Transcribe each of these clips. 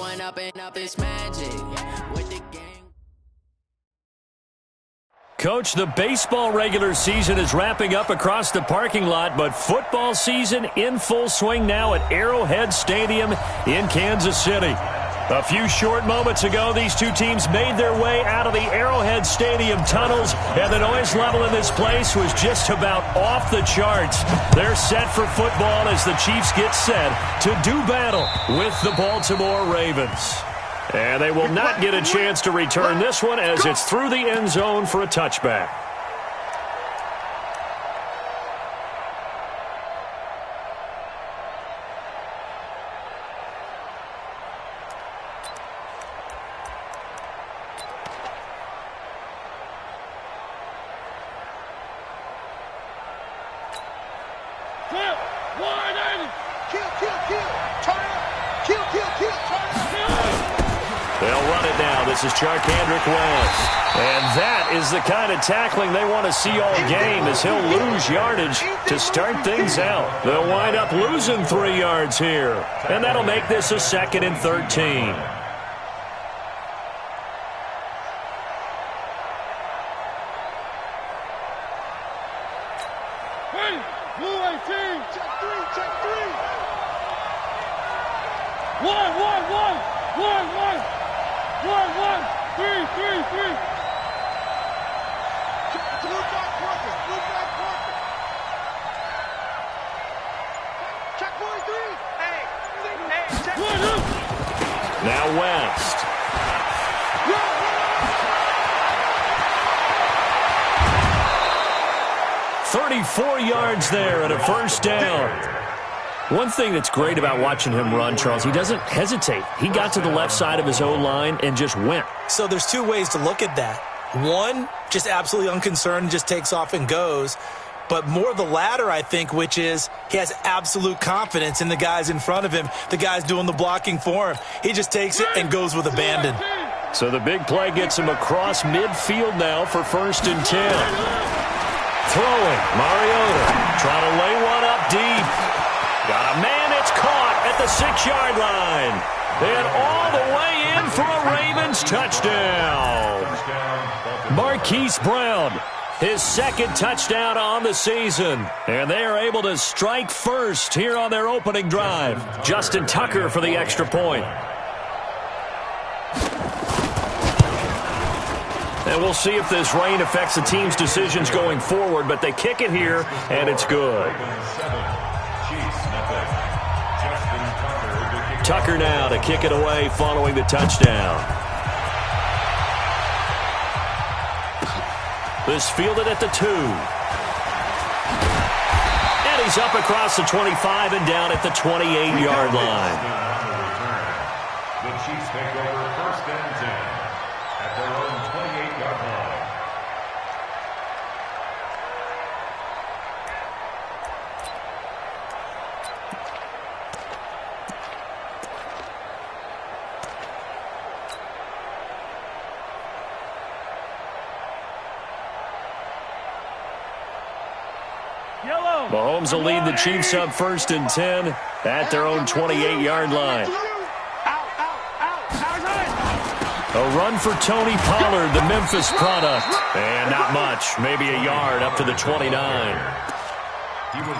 one up and up this magic with the game. Coach, the baseball regular season is wrapping up across the parking lot, but football season in full swing now at Arrowhead Stadium in Kansas City. A few short moments ago, these two teams made their way out of the Arrowhead Stadium tunnels, and the noise level in this place was just about off the charts. They're set for football as the Chiefs get set to do battle with the Baltimore Ravens. And they will not get a chance to return this one as it's through the end zone for a touchback. This is Charkandrick West. And that is the kind of tackling they want to see all game as he'll lose yardage to start things out. They'll wind up losing 3 yards here. And that'll make this a 2nd and 13. Now West. $34 yards there and a first down. One thing that's great about watching him run, Charles, he doesn't hesitate. He got to the left side of his own line and just went. So there's 2 ways to look at that. One, just absolutely unconcerned, just takes off and goes. But more the latter, I think, which is he has absolute confidence in the guys in front of him, the guys doing the blocking for him. He just takes it and goes with abandon. So the big play gets him across midfield now for 1st and 10. Throwing, Mariota trying to lay one up deep. Got a man, it's caught at the 6-yard line. And all the way in for a Ravens touchdown. Marquise Brown, his 2nd touchdown on the season. And they are able to strike first here on their opening drive. Justin Tucker for the extra point. And we'll see if this rain affects the team's decisions going forward, but they kick it here, and it's good. Tucker now to kick it away following the touchdown. This fielded at the 2. And he's up across the 25 and down at the 28-yard line. The Chiefs take over 1st and 10 at their own 28-yard line. Mahomes will lead the Chiefs up 1st and 10 at their own 28-yard line. A run for Tony Pollard, the Memphis product. And not much, maybe a yard up to the 29.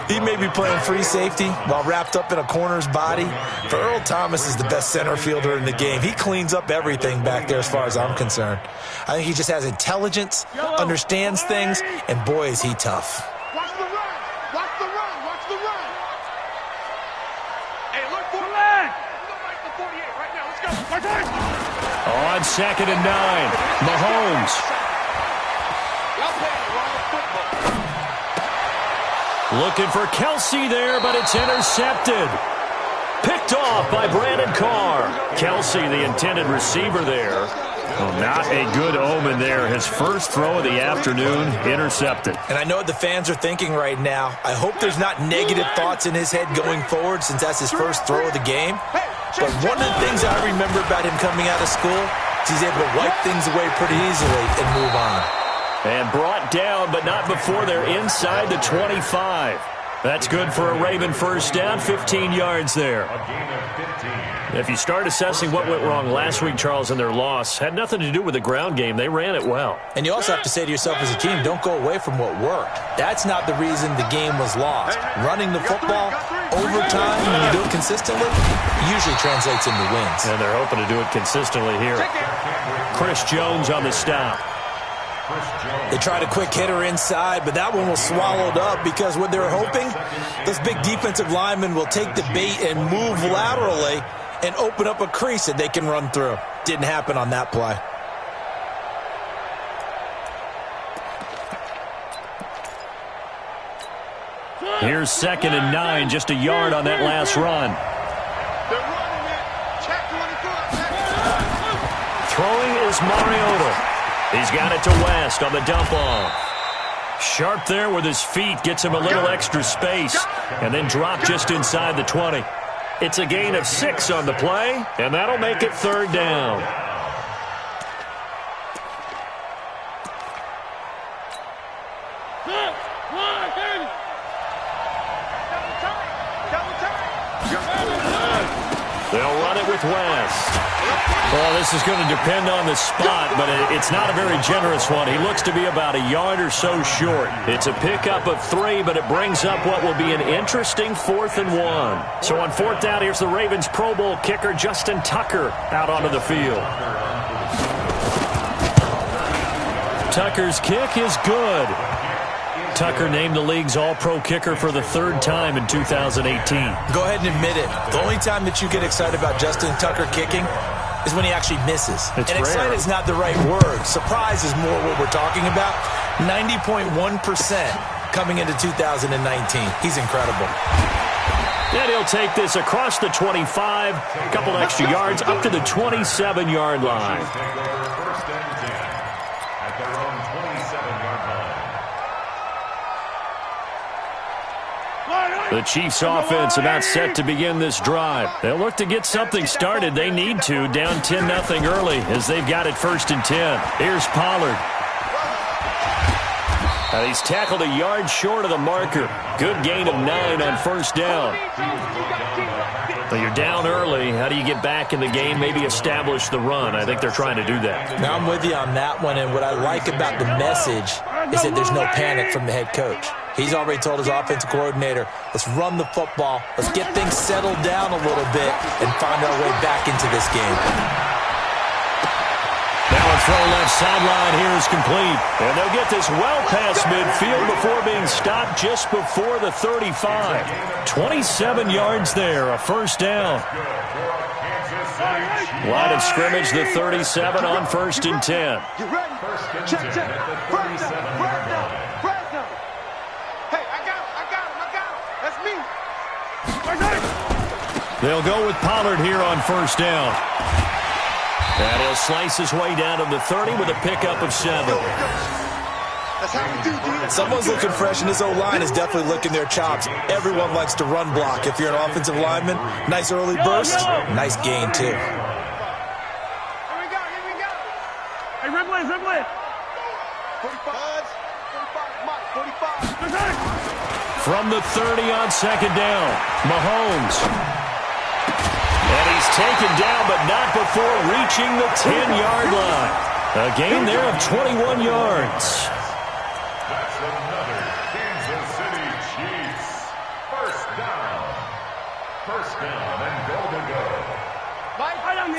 He may be playing free safety while wrapped up in a corner's body. For Earl Thomas is the best center fielder in the game. He cleans up everything back there as far as I'm concerned. I think he just has intelligence, understands things, and boy, is he tough. On 2nd and 9, Mahomes. Looking for Kelsey there, but it's intercepted. Picked off by Brandon Carr. Kelsey, the intended receiver there. Well, not a good omen there. His first throw of the afternoon intercepted. And I know what the fans are thinking right now. I hope there's not negative thoughts in his head going forward since that's his first throw of the game. But one of the things I remember about him coming out of school is he's able to wipe things away pretty easily and move on. And brought down, but not before they're inside the 25. That's good for a Raven first down, 15 yards there. A gain of 15. If you start assessing what went wrong last week, Charles, in their loss, had nothing to do with the ground game. They ran it well. And you also have to say to yourself as a team, don't go away from what worked. That's not the reason the game was lost. Running the football, overtime, when you do it consistently, usually translates into wins. And they're hoping to do it consistently here. Chris Jones on the stop. They tried a quick hitter inside, but that one was swallowed up because what they were hoping, those big defensive linemen will take the bait and move laterally and open up a crease that they can run through. Didn't happen on that play. Here's 2nd and 9, just a yard on that last run. Throwing is Mariota. He's got it to West on the dump off. Sharp there with his feet, gets him a little extra space, and then drop just inside the 20. It's a gain of 6 on the play, and that'll make it 3rd down. They'll run it with West. Well, this is going to depend on the spot, but it's not a very generous one. He looks to be about a yard or so short. It's a pickup of 3, but it brings up what will be an interesting 4th and 1. So on 4th down, here's the Ravens Pro Bowl kicker Justin Tucker out onto the field. Tucker's kick is good. Tucker named the league's all-pro kicker for the 3rd time in 2018. Go ahead and admit it. The only time that you get excited about Justin Tucker kicking is when he actually misses. It's and rare. excited is not the right word. Surprise is more what we're talking about. 90.1% coming into 2019. He's incredible. And he'll take this across the 25, a couple extra yards up to the 27-yard line. Take over 1st and 10 at their own 27-yard line. The Chiefs offense about set to begin this drive. They'll look to get something started. They need to, down 10-0 early as they've got it 1st and 10. Here's Pollard. And he's tackled a yard short of the marker. Good gain of 9 on 1st down. But you're down early. How do you get back in the game, maybe establish the run? I think they're trying to do that. Now I'm with you on that one, and what I like about the message is that there's no panic from the head coach. He's already told his offensive coordinator, let's run the football, let's get things settled down a little bit, and find our way back into this game. Now a throw left sideline here is complete. And they'll get this well past midfield before being stopped just before the 35. 27 yards there, a 1st down. Line of scrimmage, the 37 on 1st and 10. You ready? 1st and 10 Check. at the 37-yard line. Hey, I got him. That's me. They'll go with Pollard here on 1st down. And he'll slice his way down to the 30 with a pickup of 7. That's how we do, dude. Someone's looking fresh, and this O-line is definitely licking their chops. Everyone likes to run block. If you're an offensive lineman, nice early burst, nice gain, too. Here we go. Hey, Ripley. 45, Mike, 45. From the 30 on 2nd down, Mahomes. And he's taken down, but not before reaching the 10-yard line. A gain there of 21 yards. That's another Kansas City Chiefs. 1st down. 1st down and goal to go.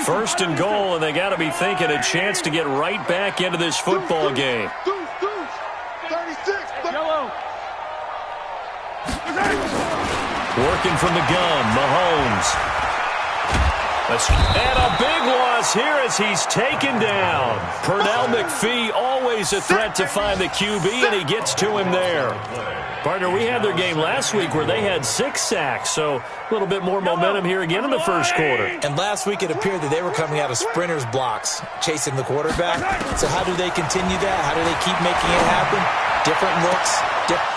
1st and goal, and they got to be thinking a chance to get right back into this football game. 36. Yellow. Working from the gun, Mahomes. And a big loss here as he's taken down. Pernell McPhee, always a threat to find the QB, and he gets to him there. Partner, we had their game last week where they had 6 sacks, so a little bit more momentum here again in the 1st quarter. And last week it appeared that they were coming out of sprinters blocks, chasing the quarterback. So how do they continue that? How do they keep making it happen? Different looks.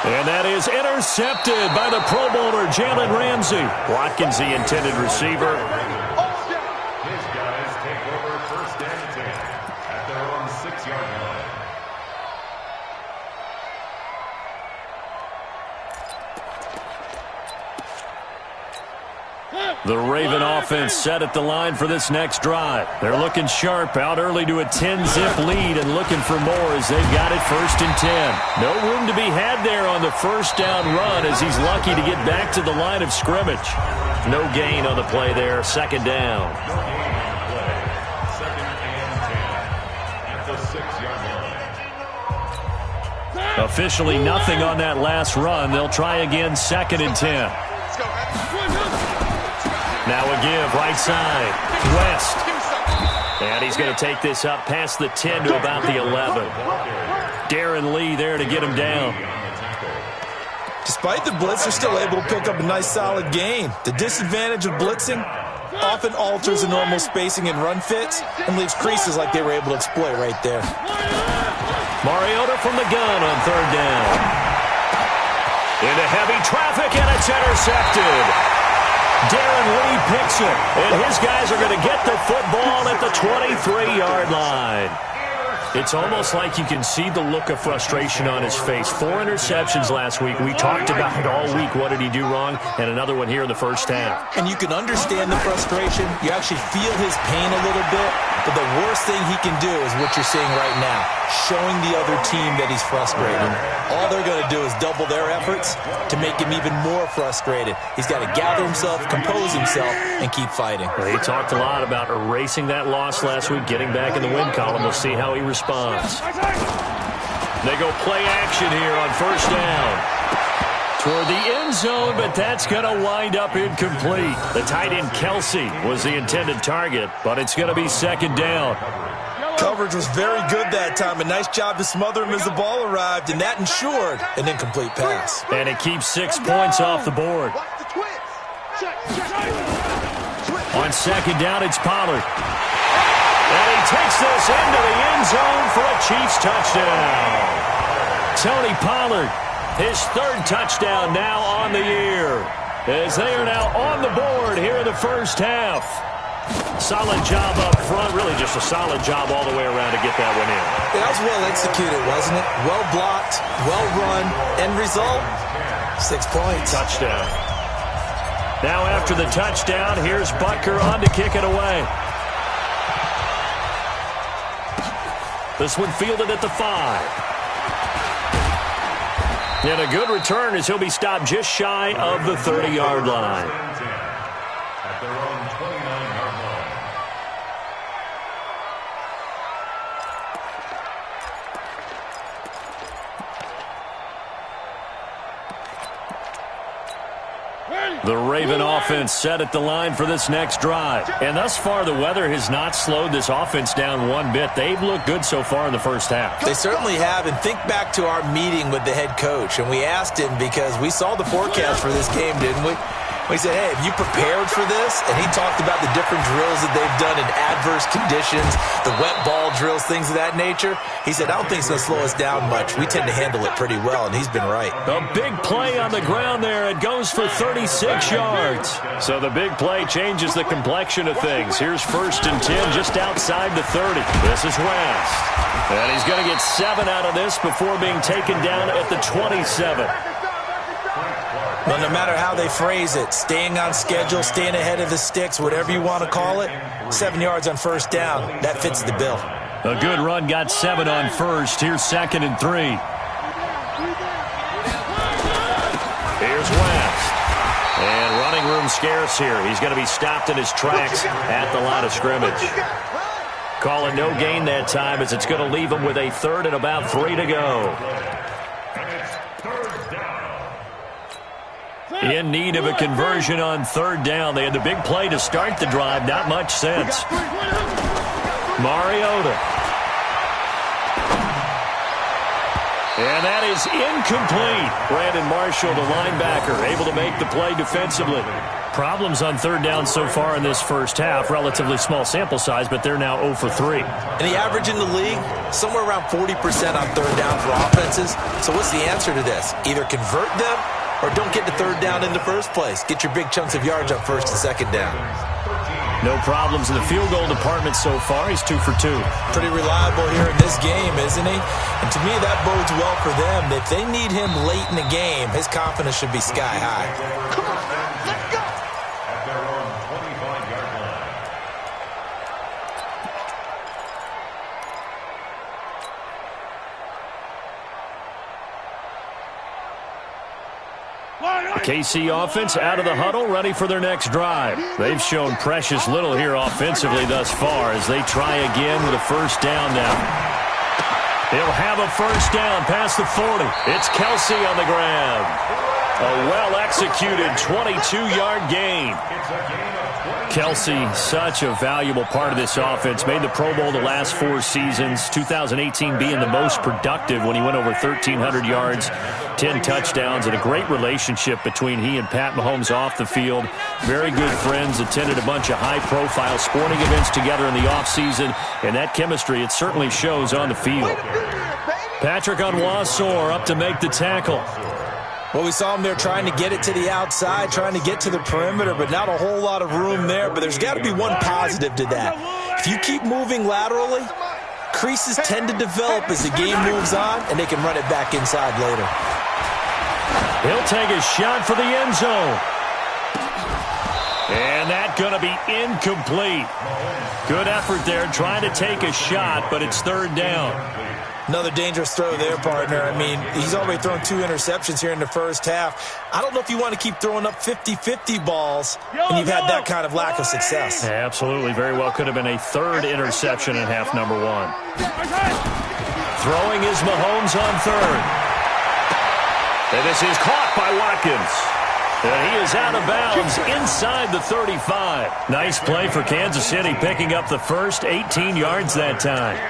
And that is intercepted by the Pro Bowler, Jalen Ramsey. Watkins, the intended receiver. His guys take over 1st and 10 at their own 6-yard line. The Raven offense set at the line for this next drive. They're looking sharp, out early to a 10-zip lead and looking for more as they've got it 1st and 10. No room to be had there on the first down run as he's lucky to get back to the line of scrimmage. No gain on the play there, 2nd down. Officially nothing on that last run. They'll try again, 2nd and 10. Now a give, right side, West. And he's going to take this up past the 10 to about the 11. Darren Lee there to get him down. Despite the blitz, they're still able to pick up a nice, solid gain. The disadvantage of blitzing often alters the normal spacing and run fits and leaves creases like they were able to exploit right there. Mariota from the gun on 3rd down. Into heavy traffic, and it's intercepted. Darren Lee picks it, and his guys are going to get the football at the 23-yard line. It's almost like you can see the look of frustration on his face. 4 interceptions last week. We talked about it all week. What did he do wrong? And another one here in the first half. And you can understand the frustration. You actually feel his pain a little bit. But the worst thing he can do is what you're seeing right now, showing the other team that he's frustrated. All they're going to do is double their efforts to make him even more frustrated. He's got to gather himself, compose himself, and keep fighting. Well, he talked a lot about erasing that loss last week, getting back in the win column. We'll see how he responds. They go play action here on 1st down. Toward the end zone, but that's going to wind up incomplete. The tight end Kelsey was the intended target, but it's going to be 2nd down. Coverage was very good that time. A nice job to smother him as the ball arrived, and that ensured an incomplete pass. And it keeps 6 points off the board. On 2nd down, it's Pollard. And he takes this into the end zone for a Chiefs touchdown. Tony Pollard, his 3rd touchdown now on the year, as they are now on the board here in the first half. Solid job up front, really just a solid job all the way around to get that one in. That was well executed, wasn't it? Well blocked, well run, end result, 6 points. Touchdown. Now after the touchdown, here's Butker on to kick it away. This one fielded at the 5. And a good return as he'll be stopped just shy of the 30-yard line. At their own 29-yard line. The Raven offense set at the line for this next drive. And thus far, the weather has not slowed this offense down one bit. They've looked good so far in the first half. They certainly have. And think back to our meeting with the head coach. And we asked him because we saw the forecast for this game, didn't we? We said, hey, have you prepared for this? And he talked about the different drills that they've done in adverse conditions, the wet ball drills, things of that nature. He said, I don't think it's going to slow us down much. We tend to handle it pretty well, and he's been right. A big play on the ground there. It goes for 36 yards. So the big play changes the complexion of things. Here's 1st and 10 just outside the 30. This is West. And he's going to get 7 out of this before being taken down at the 27. Well, no matter how they phrase it, staying on schedule, staying ahead of the sticks, whatever you want to call it, 7 yards on 1st down, that fits the bill. A good run got 7 on 1st. Here's 2nd and 3. Here's West. And running room scarce here. He's going to be stopped in his tracks at the line of scrimmage. Call it no gain that time as it's going to leave him with a 3rd and about 3 to go. In need of a conversion on 3rd down. They had the big play to start the drive. Not much sense. Mariota. And that is incomplete. Brandon Marshall, the linebacker, able to make the play defensively. Problems on 3rd down so far in this first half. Relatively small sample size, but they're now 0 for 3. And the average in the league, somewhere around 40% on 3rd down for offenses. So what's the answer to this? Either convert them or don't get to 3rd down in the first place. Get your big chunks of yards up 1st and 2nd down. No problems in the field goal department so far. He's 2 for 2. Pretty reliable here in this game, isn't he? And to me, that bodes well for them. If they need him late in the game, his confidence should be sky high. Come on, let's go. At their own The KC offense out of the huddle, ready for their next drive. They've shown precious little here offensively thus far as they try again with a first down now. He'll have a first down past the 40. It's Kelsey on the grab. A well-executed 22-yard gain. Kelsey, such a valuable part of this offense. Made the Pro Bowl the last 4 seasons. 2018 being the most productive when he went over 1,300 yards, 10 touchdowns, and a great relationship between he and Pat Mahomes off the field. Very good friends. Attended a bunch of high-profile sporting events together in the offseason. And that chemistry, it certainly shows on the field. Patrick Onwuasor up to make the tackle. Well, we saw him there trying to get it to the outside, trying to get to the perimeter, but not a whole lot of room there. But there's got to be one positive to that. If you keep moving laterally, creases tend to develop as the game moves on, and they can run it back inside later. He'll take a shot for the end zone. And that's going to be incomplete. Good effort there trying to take a shot, but it's third down. Another dangerous throw there, partner. I mean, he's already thrown 2 interceptions here in the first half. I don't know if you want to keep throwing up 50-50 balls when you've had that kind of lack of success. Yeah, absolutely. Very well could have been a 3rd interception in half number 1. Throwing is Mahomes on 3rd. And this is caught by Watkins. And he is out of bounds inside the 35. Nice play for Kansas City, picking up the first 18 yards that time.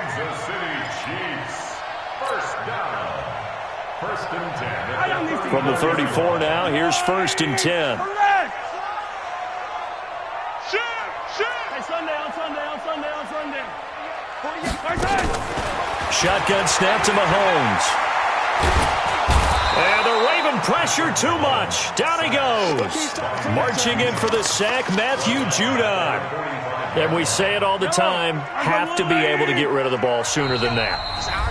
From the 34 now, here's 1st and 10. Shotgun snap to Mahomes. And the Raven pressure too much. Down he goes. Marching in for the sack, Matthew Judon. And we say it all the time, have to be able to get rid of the ball sooner than that.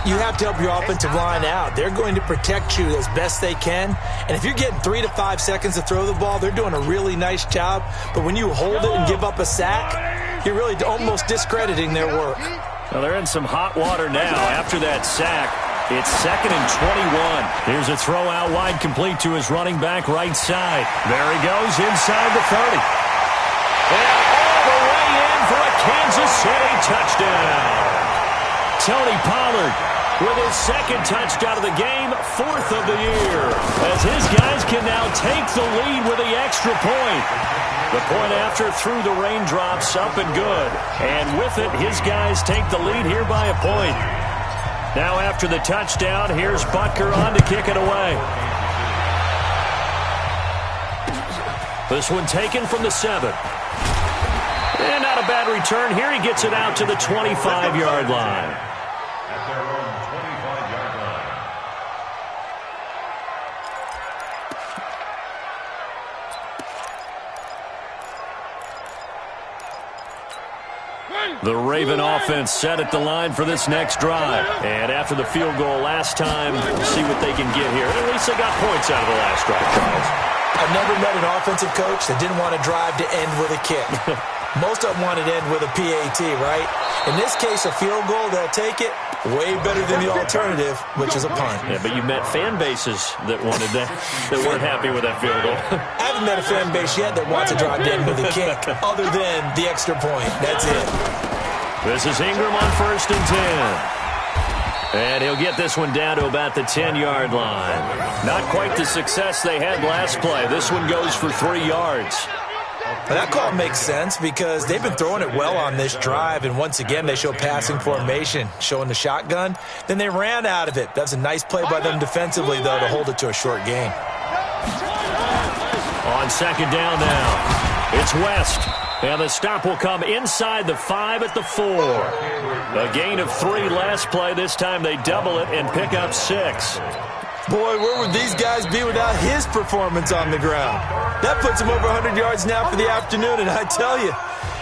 You have to help your offensive line out. They're going to protect you as best they can. And if you're getting 3 to 5 seconds to throw the ball, they're doing a really nice job. But when you hold it and give up a sack, you're really almost discrediting their work. Well, they're in some hot water now after that sack. It's 2nd and 21. Here's a throw out wide, complete to his running back right side. There he goes inside the 30. And all the way in for a Kansas City touchdown. Tony Pollard with his 2nd touchdown of the game, 4th of the year, as his guys can now take the lead with the extra point. The point after through the raindrops, up and good. And with it, his guys take the lead here by a point. Now after the touchdown, here's Butker on to kick it away. This one taken from the 7. And not a bad return. Here he gets it out to the 25-yard line. At their own 25-yard line. The Raven offense set at the line for this next drive. And after the field goal last time, we'll see what they can get here. At least they got points out of the last drive, Charles. I've never met an offensive coach that didn't want to drive to end with a kick. Most of them want to end with a PAT, right? In this case, a field goal, they'll take it. Way better than the alternative, which is a punt. Yeah, but you met fan bases that wanted that weren't happy with that field goal. I haven't met a fan base yet that wants to drive to end with a kick, other than the extra point. That's it. This is Ingram on 1st and 10. And he'll get this one down to about the 10-yard line. Not quite the success they had last play. This one goes for 3 yards. Well, that call makes sense because they've been throwing it well on this drive, and once again they show passing formation, showing the shotgun. Then they ran out of it. That's a nice play by them defensively, though, to hold it to a short gain. On 2nd down now, it's West. And the stop will come inside the 5 at the 4. A gain of 3 last play. This time they double it and pick up 6. Boy, where would these guys be without his performance on the ground? That puts him over 100 yards now for the afternoon, and I tell you,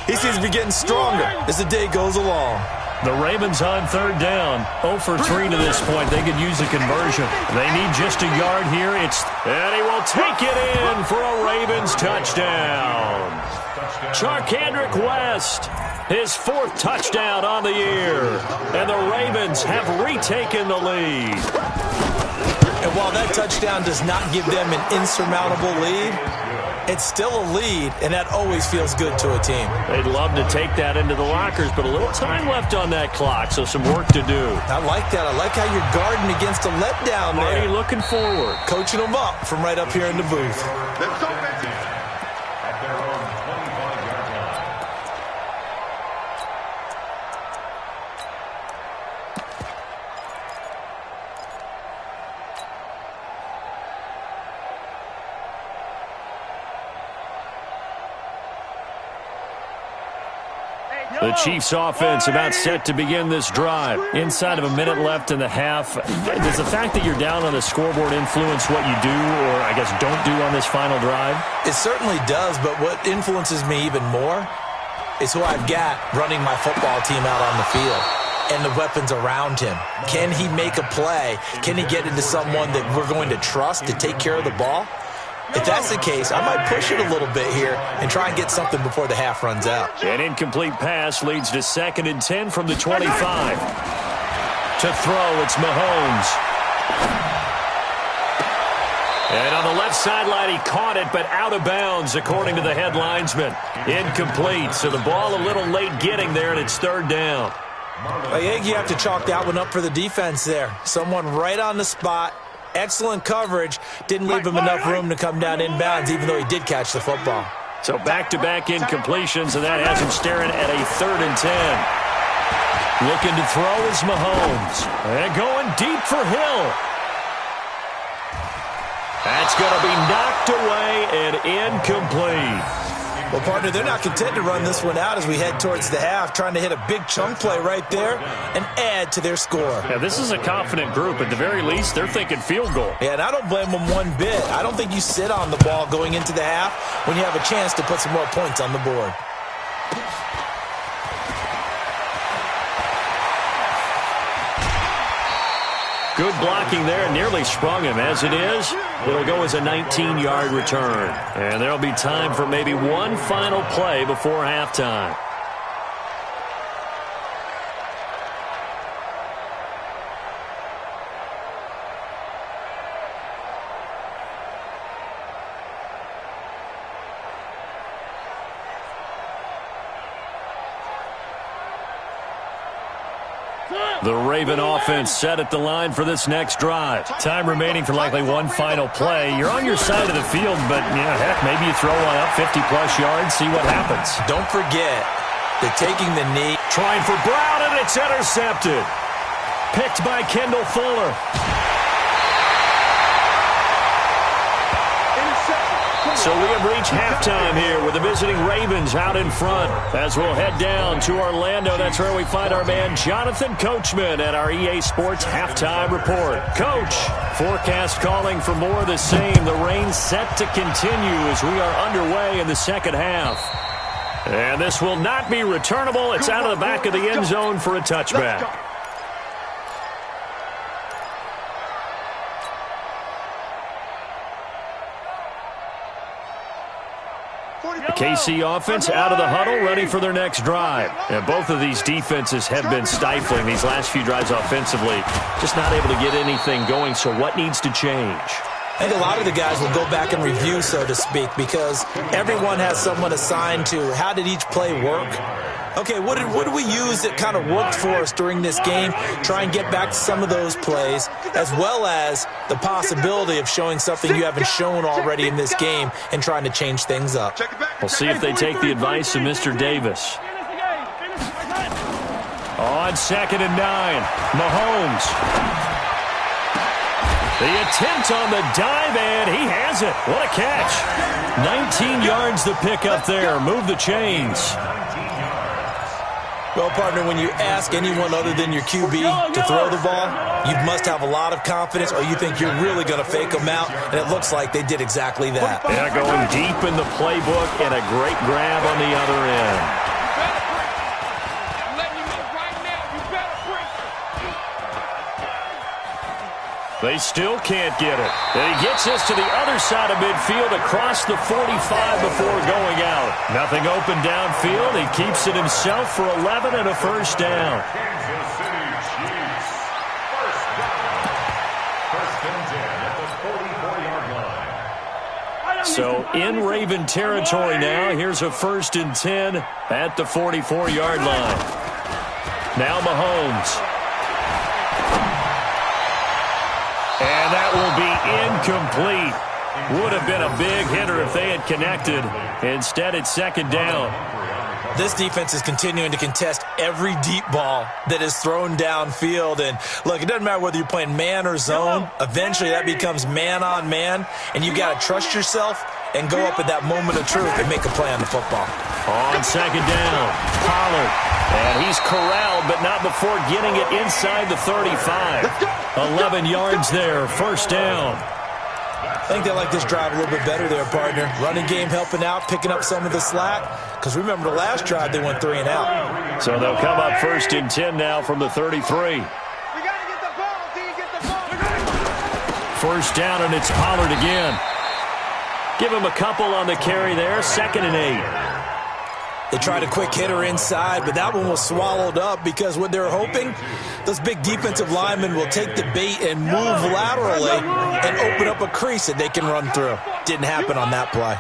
he seems to be getting stronger as the day goes along. The Ravens on 3rd down, 0 for 3 to this point. They could use a conversion. They need just a yard here. And he will take it in for a Ravens touchdown. Charkandrick West, his 4th touchdown on the year. And the Ravens Ravens have retaken the lead. And while that touchdown does not give them an insurmountable lead, it's still a lead, and that always feels good to a team. They'd love to take that into the lockers, but a little time left on that clock, so some work to do. I like that. I like how you're guarding against a letdown there. Already looking forward. Coaching them up from right up here in the booth. Let's go, Benji. At their own 25-yard line. The Chiefs offense about set to begin this drive. Inside of a minute left in the half. Does the fact that you're down on the scoreboard influence what you do, or I guess don't do on this final drive? It certainly does, but what influences me even more is who I've got running my football team out on the field and the weapons around him. Can he make a play? Can he get into someone that we're going to trust to take care of the ball? If that's the case, I might push it a little bit here and try and get something before the half runs out. An incomplete pass leads to 2nd and 10 from the 25. To throw, it's Mahomes. And on the left sideline, he caught it, but out of bounds, according to the head linesman. Incomplete, so the ball a little late getting there, and it's 3rd down. I think you have to chalk that one up for the defense there. Someone right on the spot. Excellent coverage. Didn't leave him enough room to come down inbounds, even though he did catch the football. So back-to-back incompletions, and that has him staring at a 3rd and 10. Looking to throw is Mahomes. And going deep for Hill. That's going to be knocked away and incomplete. Well, partner, they're not content to run this one out as we head towards the half, trying to hit a big chunk play right there and add to their score. Yeah, this is a confident group. At the very least, they're thinking field goal. Yeah, and I don't blame them one bit. I don't think you sit on the ball going into the half when you have a chance to put some more points on the board. Good blocking there, nearly sprung him. As it is, it'll go as a 19-yard return. And there'll be time for maybe one final play before halftime. The Raven offense set at the line for this next drive. Time remaining for likely one final play. You're on your side of the field, but heck, maybe you throw one up 50-plus yards, see what happens. Don't forget that taking the knee. Trying for Brown, and it's intercepted. Picked by Kendall Fuller. So we have reached halftime here with the visiting Ravens out in front. As we'll head down to Orlando, that's where we find our man Jonathan Coachman at our EA Sports Halftime Report. Coach, forecast calling for more of the same. The rain set to continue as we are underway in the second half. And this will not be returnable. It's out of the back of the end zone for a touchback. KC offense out of the huddle, ready for their next drive. And both of these defenses have been stifling these last few drives offensively. Just not able to get anything going, so what needs to change? I think a lot of the guys will go back and review, so to speak, because everyone has someone assigned to how did each play work. Okay, what did we use that kind of worked for us during this game? Try and get back to some of those plays, as well as the possibility of showing something you haven't shown already in this game and trying to change things up. We'll see if they take the advice of Mr. Davis. On 2nd and 9, Mahomes. The attempt on the dive, and he has it. What a catch. 19 yards the pick up there. Move the chains. Well, partner, when you ask anyone other than your QB to throw the ball, you must have a lot of confidence, or you think you're really going to fake them out, and it looks like they did exactly that. Yeah, going deep in the playbook and a great grab on the other end. They still can't get it. And he gets us to the other side of midfield across the 45 before going out. Nothing open downfield. He keeps it himself for 11 and a first down. So in Raven territory now. Here's a 1st and 10 at the 44-yard line. Now Mahomes. And that will be incomplete. Would have been a big hitter if they had connected. Instead, it's 2nd down. This defense is continuing to contest every deep ball that is thrown downfield. And, look, it doesn't matter whether you're playing man or zone. Eventually, that becomes man-on-man, and you've got to trust yourself and go up at that moment of truth and make a play on the football. On 2nd down, Pollard. And he's corralled, but not before getting it inside the 35. 11 yards there, 1st down. I think they like this drive a little bit better there, partner. Running game helping out, picking up some of the slack. Because remember, the last drive, they went 3 and out. So they'll come up 1st and 10 now from the 33. We got to get the ball, D. Get the ball. 1st down, and it's Pollard again. Give him a couple on the carry there. 2nd and 8. They tried a quick hitter inside, but that one was swallowed up because what they're hoping, those big defensive linemen will take the bait and move laterally and open up a crease that they can run through. Didn't happen on that play.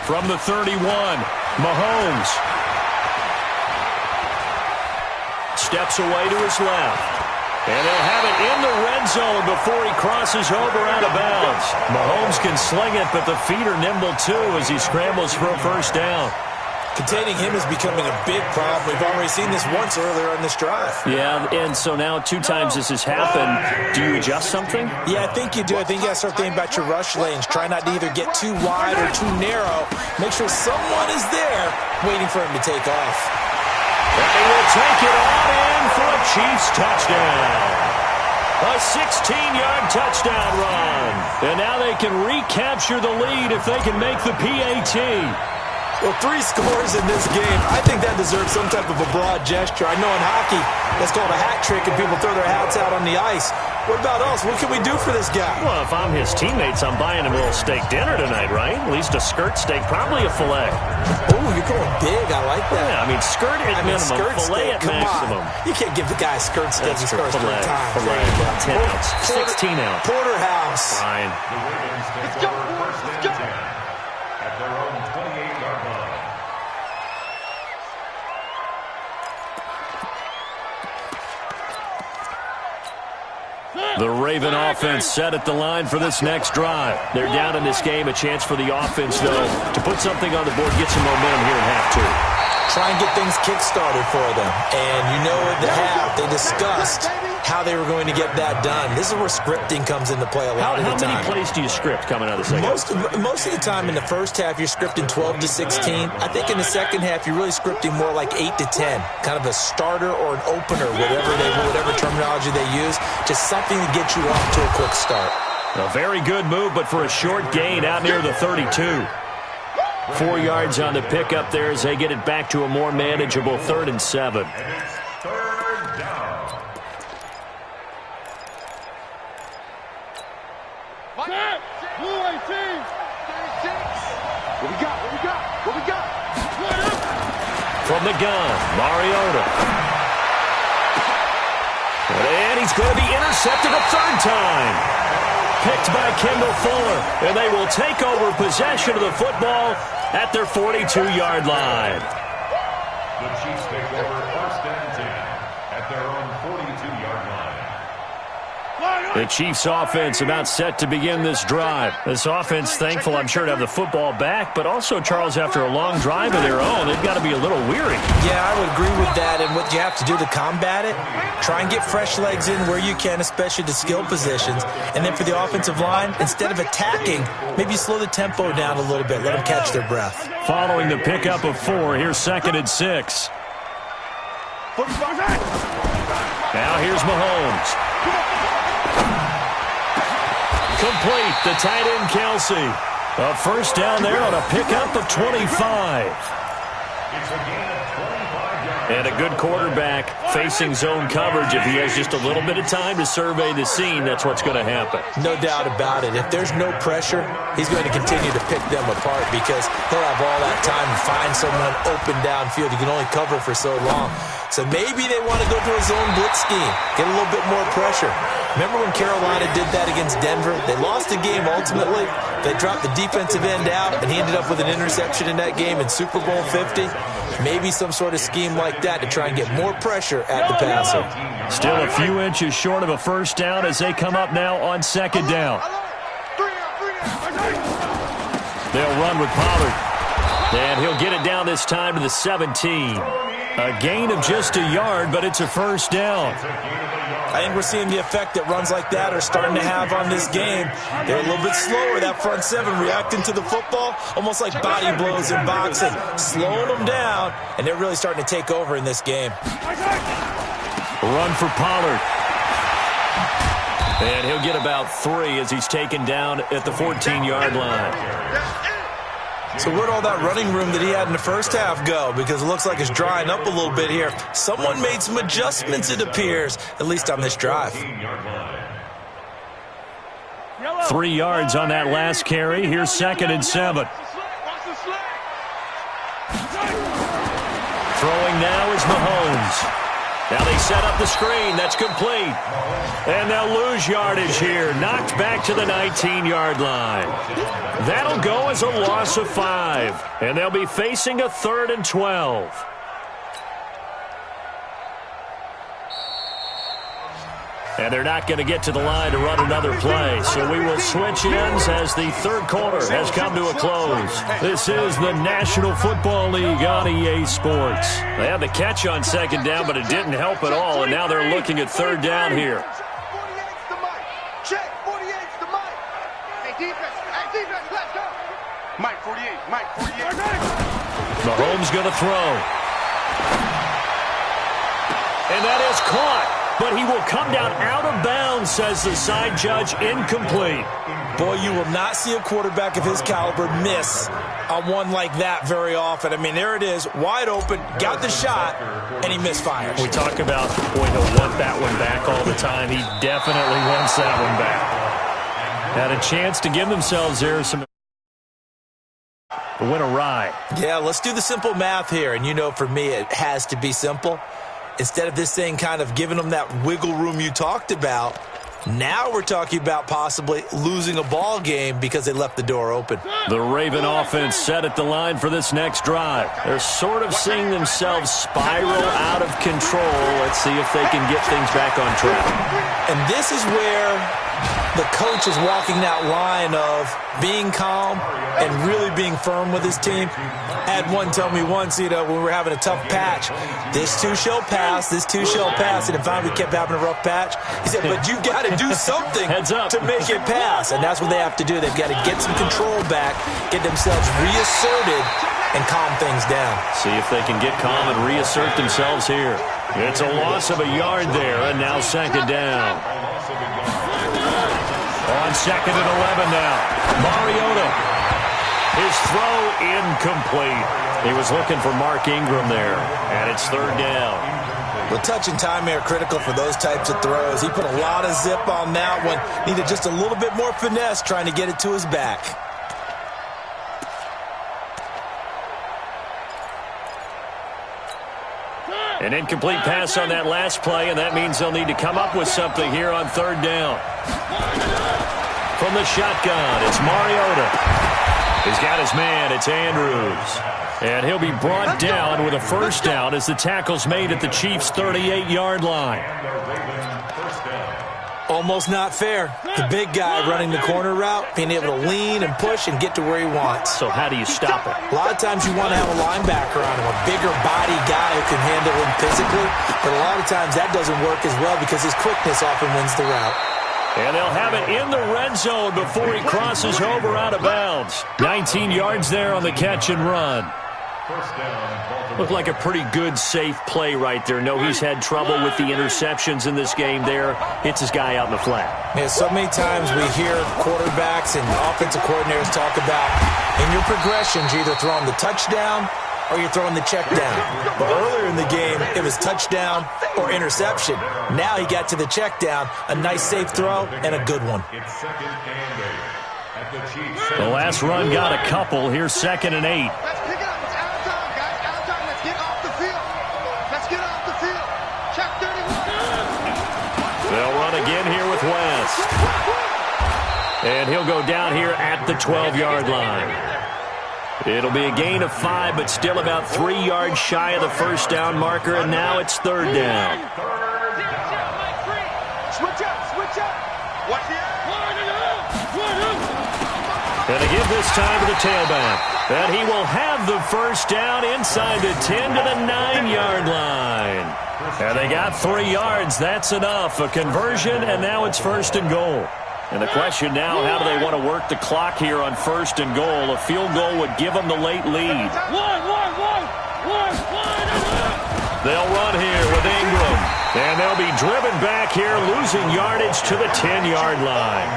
From the 31, Mahomes. Steps away to his left. And he'll have it in the red zone before he crosses over out of bounds. Mahomes can sling it, but the feet are nimble too as he scrambles for a 1st down. Containing him is becoming a big problem. We've already seen this once earlier in this drive. Yeah, and so now 2 times this has happened. Do you adjust something? Yeah, I think you do. I think you got to start thinking about your rush lanes. Try not to either get too wide or too narrow. Make sure someone is there waiting for him to take off. They will take it on in for a Chiefs touchdown. A 16-yard touchdown run. And now they can recapture the lead if they can make the PAT. Well, 3 scores in this game. I think that deserves some type of a broad gesture. I know in hockey, that's called a hat trick, and people throw their hats out on the ice. What about us? What can we do for this guy? Well, if I'm his teammates, I'm buying him a little steak dinner tonight, right? At least a skirt steak, probably a filet. Oh, you're going big. I like that. Yeah, I mean, skirt at minimum, skirt filet steak, at maximum. You can't give the guy a skirt steak. That's He scores filet, 3 times. filet, 10 ounce, 16 ounce. Porterhouse. Fine. The Ravens take over 1st and 10 at their own 28-yard line. The Raven offense set at the line for this next drive. They're down in this game. A chance for the offense, though, to put something on the board, get some momentum here in half 2. Try and get things kick-started for them. And you know at the half, they discussed how they were going to get that done. This is where scripting comes into play a lot of the time. How many plays do you script coming out of the second? Most of the time in the first half, you're scripting 12 to 16. I think in the second half, you're really scripting more like 8 to 10. Kind of a starter or an opener, whatever terminology they use. Just something to get you off to a quick start. A very good move, but for a short gain out near the 32. 4 yards on the pickup there as they get it back to a more manageable 3rd and 7. Third down. Blue 18. 36. What we got? From the gun, Mariota. And he's going to be intercepted a 3rd time. Picked by Kendall Fuller. And they will take over possession of the football at their 42-yard line. The Chiefs take over 1st and 10 at their own 42-yard line. The Chiefs offense about set to begin this drive. This offense thankful, I'm sure, to have the football back, but also, Charles, after a long drive of their own, they've got to be a little weary. Yeah, I would agree with that, and what you have to do to combat it, try and get fresh legs in where you can, especially to skill positions, and then for the offensive line, instead of attacking, maybe slow the tempo down a little bit, let them catch their breath. Following the pickup of 4, here's 2nd and 6. Now here's Mahomes. Complete, the tight end Kelsey. A 1st down there on a pickup of 25. It's a gain of 25 yards. And a good quarterback facing zone coverage. If he has just a little bit of time to survey the scene, that's what's going to happen. No doubt about it. If there's no pressure, he's going to continue to pick them apart because he'll have all that time to find someone open downfield. You can only cover for so long. So maybe they want to go to a zone blitz scheme, get a little bit more pressure. Remember when Carolina did that against Denver? They lost the game ultimately. They dropped the defensive end out, and he ended up with an interception in that game in Super Bowl 50. Maybe some sort of scheme like that to try and get more pressure at the passer. Still a few inches short of a first down as they come up now on second down. They'll run with Pollard. And he'll get it down this time to the 17. A gain of just a yard, but it's a first down. I think we're seeing the effect that runs like that are starting to have on this game. They're a little bit slower, that front seven, reacting to the football, almost like body blows in boxing, slowing them down, and they're really starting to take over in this game. Run for Pollard. And he'll get about 3 as he's taken down at the 14-yard line. So where'd all that running room that he had in the first half go? Because it looks like it's drying up a little bit here. Someone made some adjustments, it appears, at least on this drive. 3 yards on that last carry. Here's 2nd and 7. Throwing now is Mahomes. Now they set up the screen. That's complete. And they'll lose yardage here. Knocked back to the 19-yard line. That'll go as a loss of 5. And they'll be facing a 3rd and 12. And they're not going to get to the line to run another play. So we will switch ends as the third quarter has come to a close. This is the National Football League on EA Sports. They had the catch on second down, but it didn't help at all. And now they're looking at third down here. Check, 48's the mic. Hey, defense, let's go. Mike 48. Mahomes going to throw. And that is caught. But he will come down out of bounds, says the side judge, incomplete. Boy, you will not see a quarterback of his caliber miss on one like that very often. I mean, there it is, wide open, got the shot, and he misfires. We talk about, boy, he'll want that one back all the time. He definitely wants that one back. Had a chance to give themselves there some went awry. Yeah, let's do the simple math here. And you know, for me, it has to be simple. Instead of this thing kind of giving them that wiggle room you talked about, now we're talking about possibly losing a ball game because they left the door open. The Raven offense set at the line for this next drive. They're sort of seeing themselves spiral out of control. Let's see if they can get things back on track. And this is where the coach is walking that line of being calm and really being firm with his team. I had one tell me once, when we were having a tough patch, this too shall pass, and if finally we kept having a rough patch, he said, but you've got to do something to make it pass. And that's what they have to do. They've got to get some control back, get themselves reasserted, and calm things down. See if they can get calm and reassert themselves here. It's a loss of a yard there, and now second down. On 2nd and 11 now. Mariota. His throw incomplete. He was looking for Mark Ingram there, and it's third down. Well, touch and timing are critical for those types of throws. He put a lot of zip on that one. Needed just a little bit more finesse trying to get it to his back. An incomplete pass on that last play, and that means they'll need to come up with something here on third down. From the shotgun, it's Mariota. He's got his man, it's Andrews. And he'll be brought down with a first down as the tackle's made at the Chiefs' 38-yard line. Almost not fair. The big guy running the corner route, being able to lean and push and get to where he wants. So how do you stop it? A lot of times you want to have a linebacker on him, a bigger body guy who can handle him physically. But a lot of times that doesn't work as well because his quickness often wins the route. And they'll have it in the red zone before he crosses over out of bounds. 19 yards there on the catch and run. Looked like a pretty good, safe play right there. No, he's had trouble with the interceptions in this game there. Hits his guy out in the flat. Yeah, so many times we hear quarterbacks and offensive coordinators talk about in your progressions, you're either throwing the touchdown or you're throwing the check down. But earlier in the game, it was touchdown or interception. Now he got to the check down, a nice safe throw, and a good one. The last run got a couple. Here's 2nd and 8. Let's pick it up. It's out of time, guys. Out of time. Let's get off the field. They'll run again here with West. And he'll go down here at the 12-yard line. It'll be a gain of 5, but still about 3 yards shy of the first down marker, and now it's third down. Switch up. Watch the And they give this time to the tailback. And he will have the first down inside the 10 to the 9-yard line. And they got 3 yards. That's enough. A conversion, and now it's first and goal. And the question now, how do they want to work the clock here on first and goal? A field goal would give them the late lead. They'll run here with Ingram. And they'll be driven back here, losing yardage to the 10-yard line.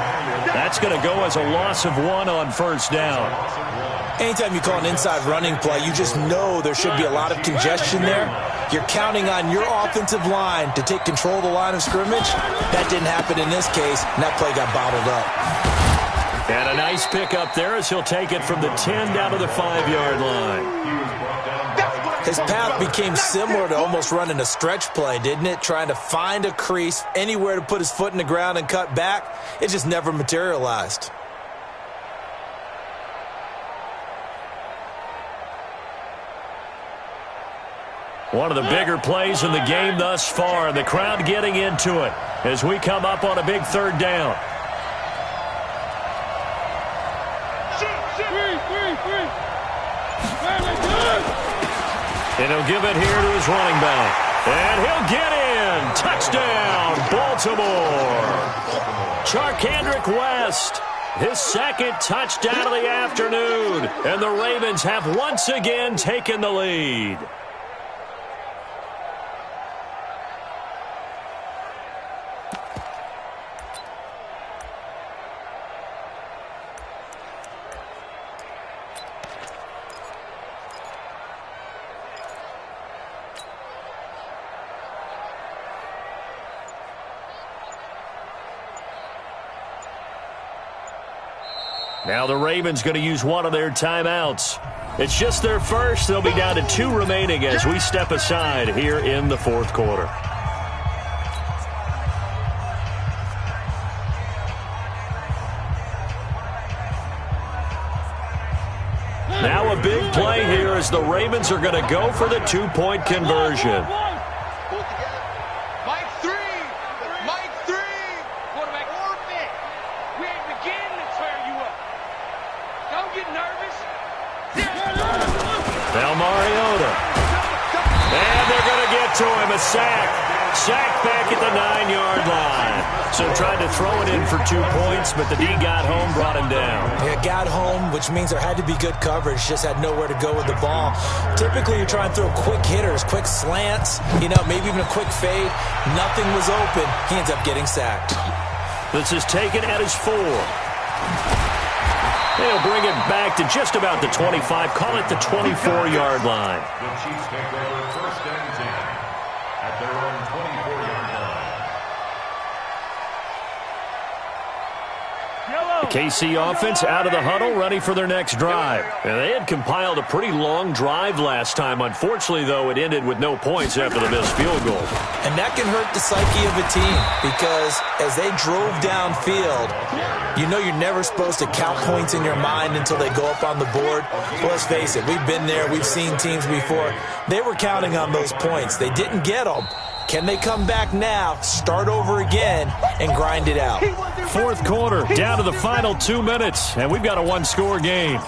That's going to go as a loss of 1 on first down. Anytime you call an inside running play, you just know there should be a lot of congestion there. You're counting on your offensive line to take control of the line of scrimmage. That didn't happen in this case, and that play got bottled up. And a nice pickup there as he'll take it from the 10 down to the 5-yard line. His path became similar to almost running a stretch play, didn't it? Trying to find a crease, anywhere to put his foot in the ground and cut back. It just never materialized. One of the bigger plays in the game thus far. The crowd getting into it as we come up on a big third down. And he'll give it here to his running back. And he'll get in. Touchdown, Baltimore. Charkandrick West, his second touchdown of the afternoon. And the Ravens have once again taken the lead. Now the Ravens going to use one of their timeouts. It's just their first. They'll be down to 2 remaining as we step aside here in the fourth quarter. Now a big play here as the Ravens are going to go for the 2-point conversion. To him, a sack. Sack back at the 9-yard line. So tried to throw it in for 2 points, but the D got home, brought him down. Yeah, got home, which means there had to be good coverage. Just had nowhere to go with the ball. Typically, you try and throw quick hitters, quick slants, maybe even a quick fade. Nothing was open. He ends up getting sacked. This is taken at his 4. They'll bring it back to just about the 25. Call it the 24-yard line. The Chiefs take over first and 10 at their own 24-yard line. The KC offense out of the huddle, ready for their next drive. And they had compiled a pretty long drive last time. Unfortunately, though, it ended with no points after the missed field goal. And that can hurt the psyche of a team because as they drove downfield, you're never supposed to count points in your mind until they go up on the board. Well, let's face it, we've been there. We've seen teams before. They were counting on those points. They didn't get them. Can they come back now, start over again, and grind it out? Fourth quarter, down to the final 2 minutes, and we've got a 1-score game.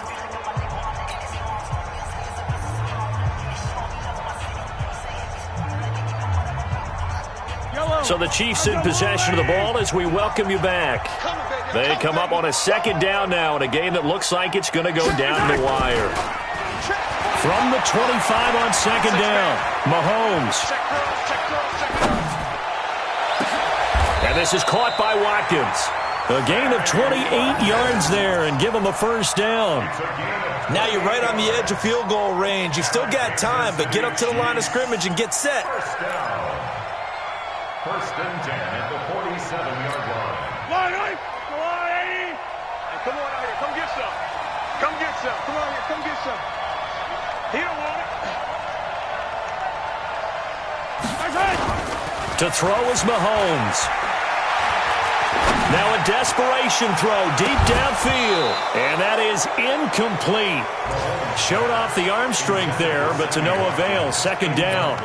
So the Chiefs in possession of the ball as we welcome you back. They come up on a second down now in a game that looks like it's going to go down the wire. From the 25 on second down, Mahomes. And this is caught by Watkins. A gain of 28 yards there and give them a first down. Now you're right on the edge of field goal range. You've still got time, but get up to the line of scrimmage and get set. First and 10 at the 47-yard line. Come on, 80. Come on out here. Come get some. Come get some. Come on here. Come get some. He don't want it. That's right. To throw is Mahomes. Now a desperation throw deep downfield. And that is incomplete. Showed off the arm strength there, but to no avail. Second down.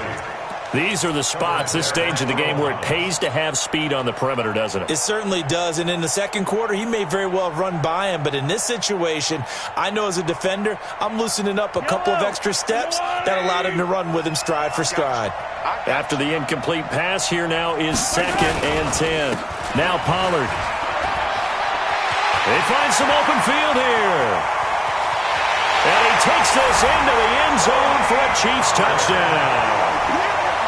These are the spots, this stage of the game, where it pays to have speed on the perimeter, doesn't it? It certainly does. And in the second quarter, he may very well have run by him. But in this situation, I know as a defender, I'm loosening up a couple of extra steps that allowed him to run with him stride for stride. After the incomplete pass, here now is 2nd and 10. Now Pollard. They find some open field here. And he takes this into the end zone for a Chiefs touchdown.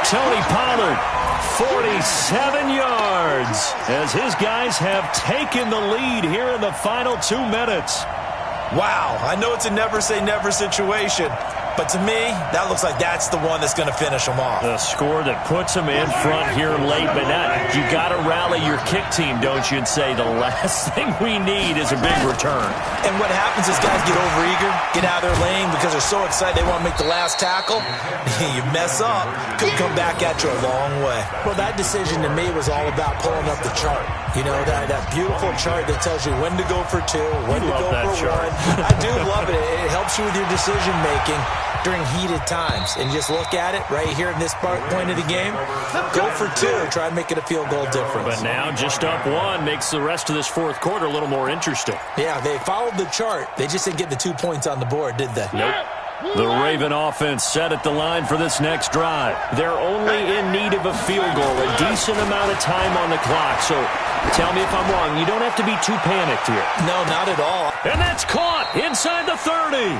Tony Pollard, 47 yards, as his guys have taken the lead here in the final 2 minutes. Wow, I know it's a never-say-never situation, but to me, that looks like that's the one that's going to finish them off. The score that puts them in front here late, but not. You got to rally your kick team, don't you, and say the last thing we need is a big return. And what happens is guys get overeager, get out of their lane because they're so excited they want to make the last tackle. You mess up, could come back at you a long way. Well, that decision to me was all about pulling up the chart. You know, that beautiful chart that tells you when to go for 2, when to go for 1. I do love it. It helps you with your decision-making during heated times. And just look at it right here in this point of the game. Go for 2. Try and make it a field goal difference. But now just up 1 makes the rest of this fourth quarter a little more interesting. Yeah, they followed the chart. They just didn't get the 2 points on the board, did they? Nope. The Raven offense set at the line for this next drive. They're only in need of a field goal, a decent amount of time on the clock. So tell me if I'm wrong. You don't have to be too panicked here. No, not at all. And that's caught inside the 30.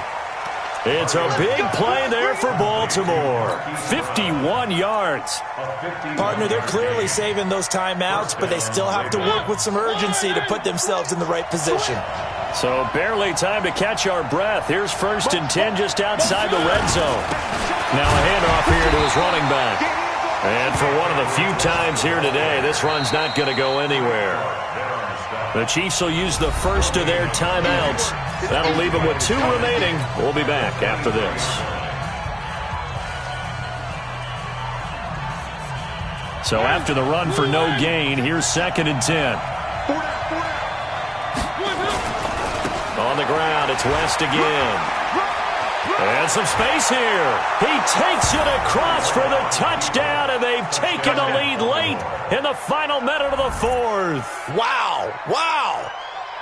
It's a big play there for Baltimore. 51 yards. Partner, they're clearly saving those timeouts, but they still have to work with some urgency to put themselves in the right position. So barely time to catch our breath. Here's 1st and 10 just outside the red zone. Now a handoff here to his running back. And for one of the few times here today, this run's not going to go anywhere. The Chiefs will use the first of their timeouts. That'll leave them with 2 remaining. We'll be back after this. So after the run for no gain, here's 2nd and 10. On the ground, it's West again. And some space here. He takes it across for the touchdown, and they've taken the lead late in the final minute of the 4th. Wow, wow.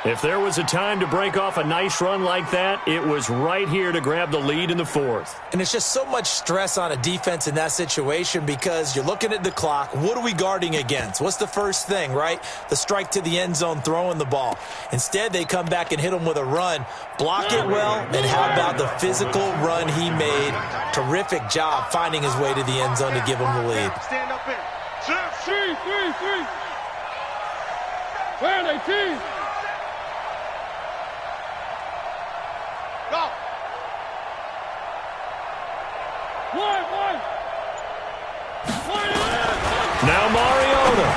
If there was a time to break off a nice run like that, it was right here to grab the lead in the 4th. And it's just so much stress on a defense in that situation because you're looking at the clock. What are we guarding against? What's the first thing, right? The strike to the end zone, throwing the ball. Instead, they come back and hit him with a run. Block it well, and how about the physical run he made? Terrific job finding his way to the end zone to give him the lead. Stand up in. 3. Where are they, team? Go. One. Now Mariota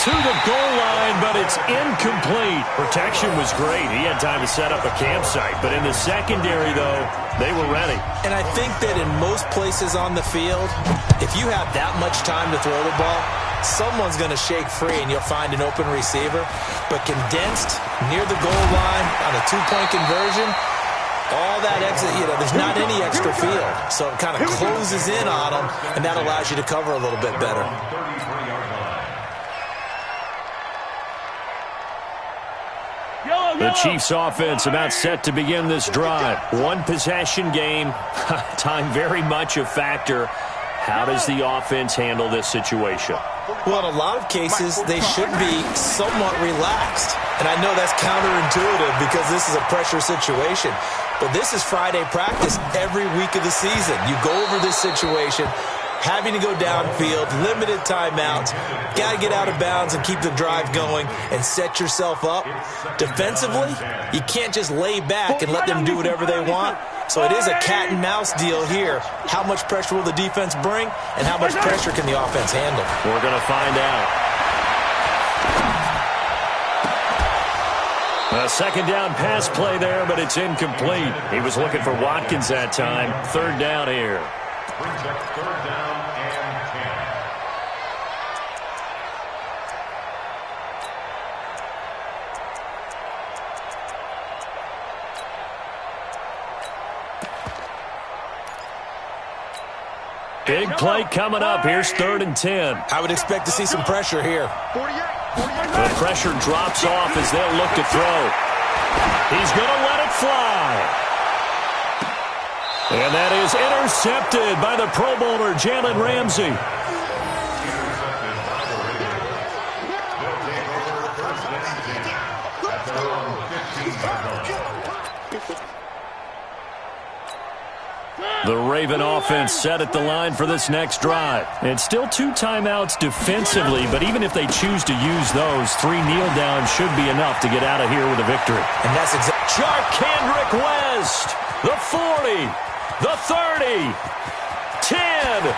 to the goal line, but it's incomplete. Protection was great. He had time to set up a campsite, but in the secondary, though, they were ready. And I think that in most places on the field, if you have that much time to throw the ball, someone's going to shake free and you'll find an open receiver. But condensed near the goal line on a 2-point conversion, all that exit, there's not any extra field. So it kind of closes in on them, and that allows you to cover a little bit better. The Chiefs offense about set to begin this drive. 1 possession game, time very much a factor. How does the offense handle this situation? Well, in a lot of cases, they should be somewhat relaxed. And I know that's counterintuitive because this is a pressure situation. But this is Friday practice every week of the season. You go over this situation, having to go downfield, limited timeouts, got to get out of bounds and keep the drive going and set yourself up. Defensively, you can't just lay back and let them do whatever they want. So it is a cat and mouse deal here. How much pressure will the defense bring and how much pressure can the offense handle? We're going to find out. A second down pass play there, but it's incomplete. He was looking for Watkins that time. 3rd down here. Brings up 3rd down and 10. Big play coming up. Here's 3rd and 10. I would expect to see some pressure here. 48. The pressure drops off as they'll look to throw. He's going to let it fly. And that is intercepted by the Pro Bowler, Jalen Ramsey. The Raven offense set at the line for this next drive. It's still 2 timeouts defensively, but even if they choose to use those, 3 kneel downs should be enough to get out of here with a victory. And that's exactly. Kendrick West, the 40, the 30, 10.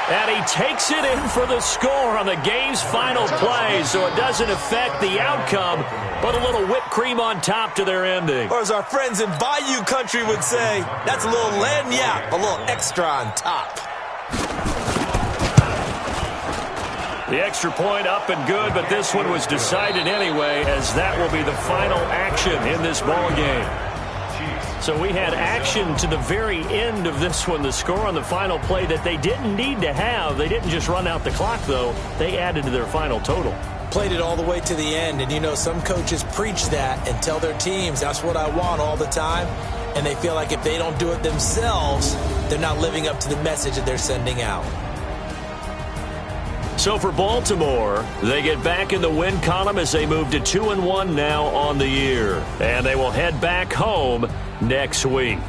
And he takes it in for the score on the game's final play, so it doesn't affect the outcome, but a little whipped cream on top to their ending. Or as our friends in Bayou Country would say, that's a little lagniappe, a little extra on top. The extra point up and good, but this one was decided anyway, as that will be the final action in this ball game. So we had action to the very end of this one. The score on the final play that they didn't need to have. They didn't just run out the clock, though. They added to their final total. Played it all the way to the end, and you know some coaches preach that and tell their teams, that's what I want all the time, and they feel like if they don't do it themselves, they're not living up to the message that they're sending out. So for Baltimore, they get back in the win column as they move to 2-1 now on the year. And they will head back home next week.